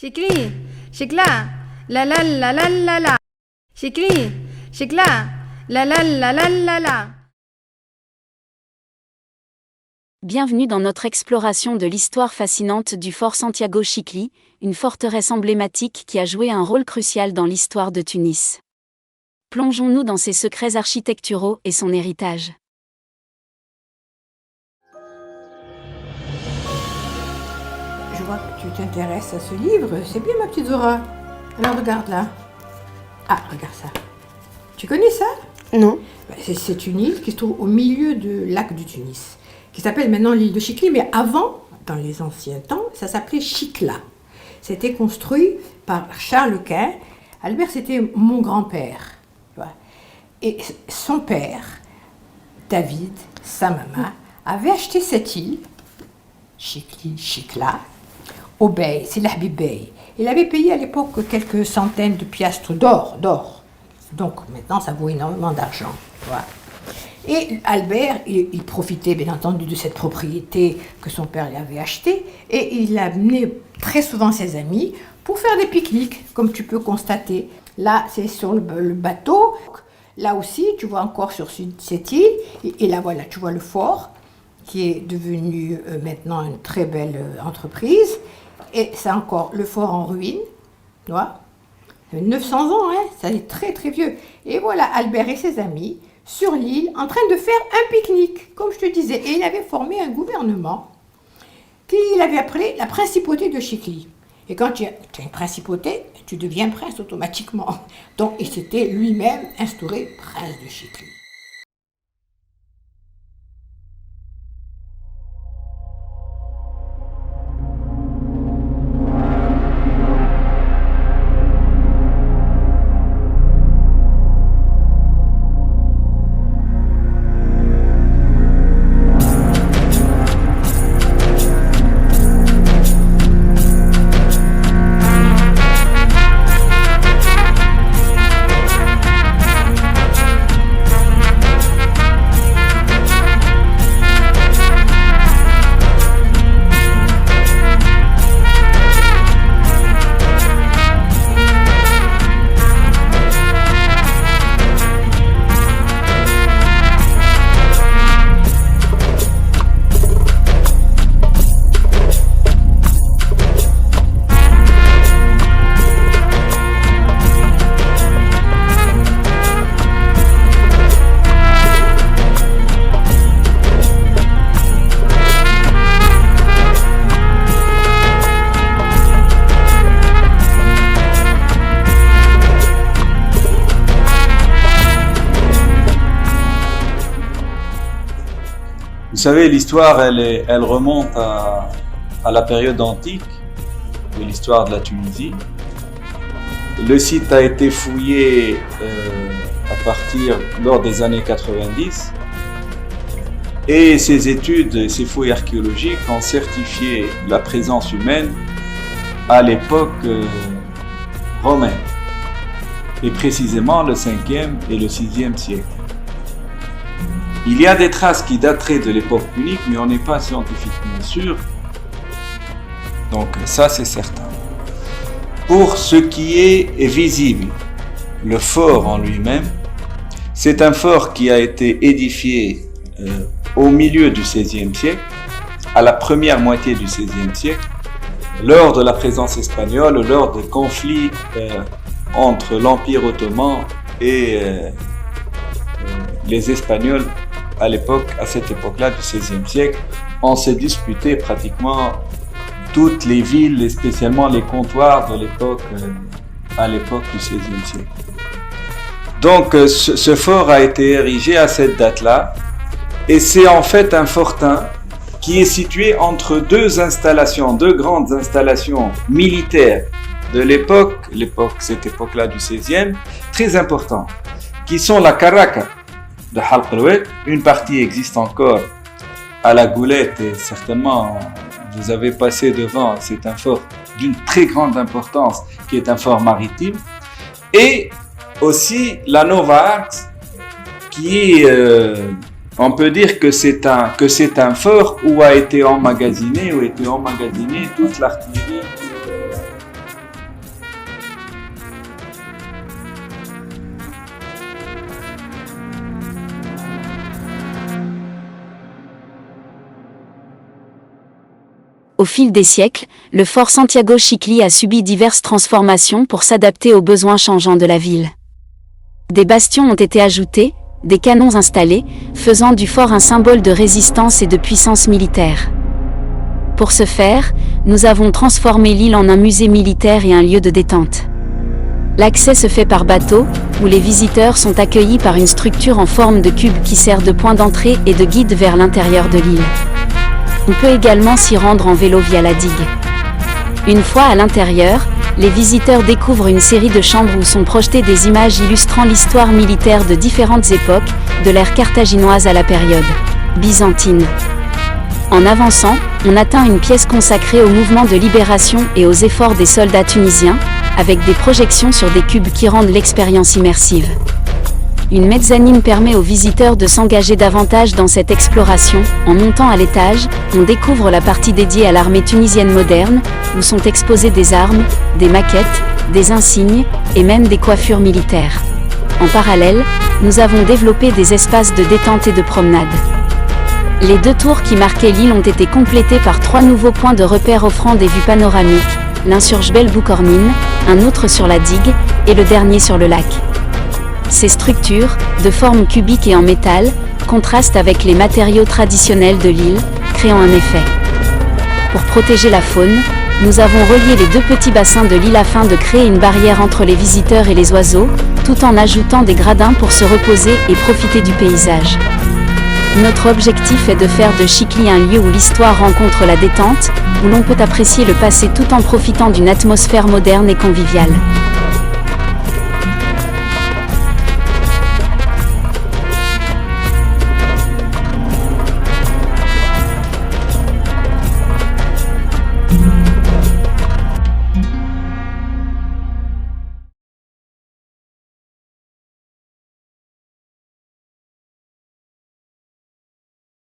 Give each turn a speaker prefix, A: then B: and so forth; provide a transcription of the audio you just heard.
A: Chikli, chikla, la la la la la la. Chikli, chikla, la la la la la la.
B: Bienvenue dans notre exploration de l'histoire fascinante du fort Santiago Chicli, une forteresse emblématique qui a joué un rôle crucial dans l'histoire de Tunis. Plongeons-nous dans ses secrets architecturaux et son héritage.
C: Je vois que tu t'intéresses à ce livre, c'est bien ma petite Zora. Alors regarde là. Ah, regarde ça. Tu connais ça?
D: Non.
C: C'est une île qui se trouve au milieu du lac du Tunis, qui s'appelle maintenant l'île de Chicli, mais avant, dans les anciens temps, ça s'appelait Chicla. C'était construit par Charles Quint. Albert, c'était mon grand-père. Tu vois. Et son père, David, sa maman, avait acheté cette île, Chicli, Chicla, au bey, c'est l'Habib Bey. Il avait payé à l'époque quelques centaines de piastres d'or. Donc maintenant, ça vaut énormément d'argent. Tu vois. Et Albert, il profitait bien entendu de cette propriété que son père lui avait achetée et il amenait très souvent ses amis pour faire des pique-niques, comme tu peux constater. Là, c'est sur le bateau. Là aussi, tu vois encore sur cette île. Et là, voilà, tu vois le fort qui est devenu maintenant une très belle entreprise. Et c'est encore le fort en ruine, tu vois. 900 ans, hein, ça est très très vieux. Et voilà Albert et ses amis sur l'île en train de faire un pique-nique, comme je te disais. Et il avait formé un gouvernement qu'il avait appelé la principauté de Chicli. Et quand tu as une principauté, tu deviens prince automatiquement. Donc il s'était lui-même instauré prince de Chicli.
E: Vous savez, l'histoire, elle remonte à la période antique de l'histoire de la Tunisie. Le site a été fouillé lors des années 90 et ces études, ces fouilles archéologiques ont certifié la présence humaine à l'époque romaine et précisément le 5e et le 6e siècle. Il y a des traces qui dateraient de l'époque punique, mais on n'est pas scientifiquement sûr. Donc ça, c'est certain. Pour ce qui est visible, le fort en lui-même, c'est un fort qui a été édifié au milieu du XVIe siècle, à la première moitié du XVIe siècle, lors de la présence espagnole, lors des conflits entre l'Empire ottoman et les Espagnols. À cette époque-là du XVIe siècle, on s'est disputé pratiquement toutes les villes, et spécialement les comptoirs de l'époque, à l'époque du XVIe siècle. Donc, ce fort a été érigé à cette date-là, et c'est en fait un fortin qui est situé entre deux grandes installations militaires de cette époque-là du XVIe, très importantes, qui sont la Carraca de Halq el-Wed. Une partie existe encore à la Goulette et certainement vous avez passé devant, c'est un fort d'une très grande importance qui est un fort maritime, et aussi la Nova Arx qui on peut dire que c'est un fort où a été emmagasinée toute l'artillerie
B: Au fil des siècles, le fort Santiago Chiclí a subi diverses transformations pour s'adapter aux besoins changeants de la ville. Des bastions ont été ajoutés, des canons installés, faisant du fort un symbole de résistance et de puissance militaire. Pour ce faire, nous avons transformé l'île en un musée militaire et un lieu de détente. L'accès se fait par bateau, où les visiteurs sont accueillis par une structure en forme de cube qui sert de point d'entrée et de guide vers l'intérieur de l'île. On peut également s'y rendre en vélo via la digue. Une fois à l'intérieur, les visiteurs découvrent une série de chambres où sont projetées des images illustrant l'histoire militaire de différentes époques, de l'ère carthaginoise à la période byzantine. En avançant, on atteint une pièce consacrée au mouvement de libération et aux efforts des soldats tunisiens, avec des projections sur des cubes qui rendent l'expérience immersive. Une mezzanine permet aux visiteurs de s'engager davantage dans cette exploration. En montant à l'étage, on découvre la partie dédiée à l'armée tunisienne moderne, où sont exposées des armes, des maquettes, des insignes, et même des coiffures militaires. En parallèle, nous avons développé des espaces de détente et de promenade. Les 2 tours qui marquaient l'île ont été complétés par 3 nouveaux points de repère offrant des vues panoramiques, l'un sur Jbel Boukornine, un autre sur la digue, et le dernier sur le lac. Ces structures, de forme cubique et en métal, contrastent avec les matériaux traditionnels de l'île, créant un effet. Pour protéger la faune, nous avons relié les 2 petits bassins de l'île afin de créer une barrière entre les visiteurs et les oiseaux, tout en ajoutant des gradins pour se reposer et profiter du paysage. Notre objectif est de faire de Chiclí un lieu où l'histoire rencontre la détente, où l'on peut apprécier le passé tout en profitant d'une atmosphère moderne et conviviale.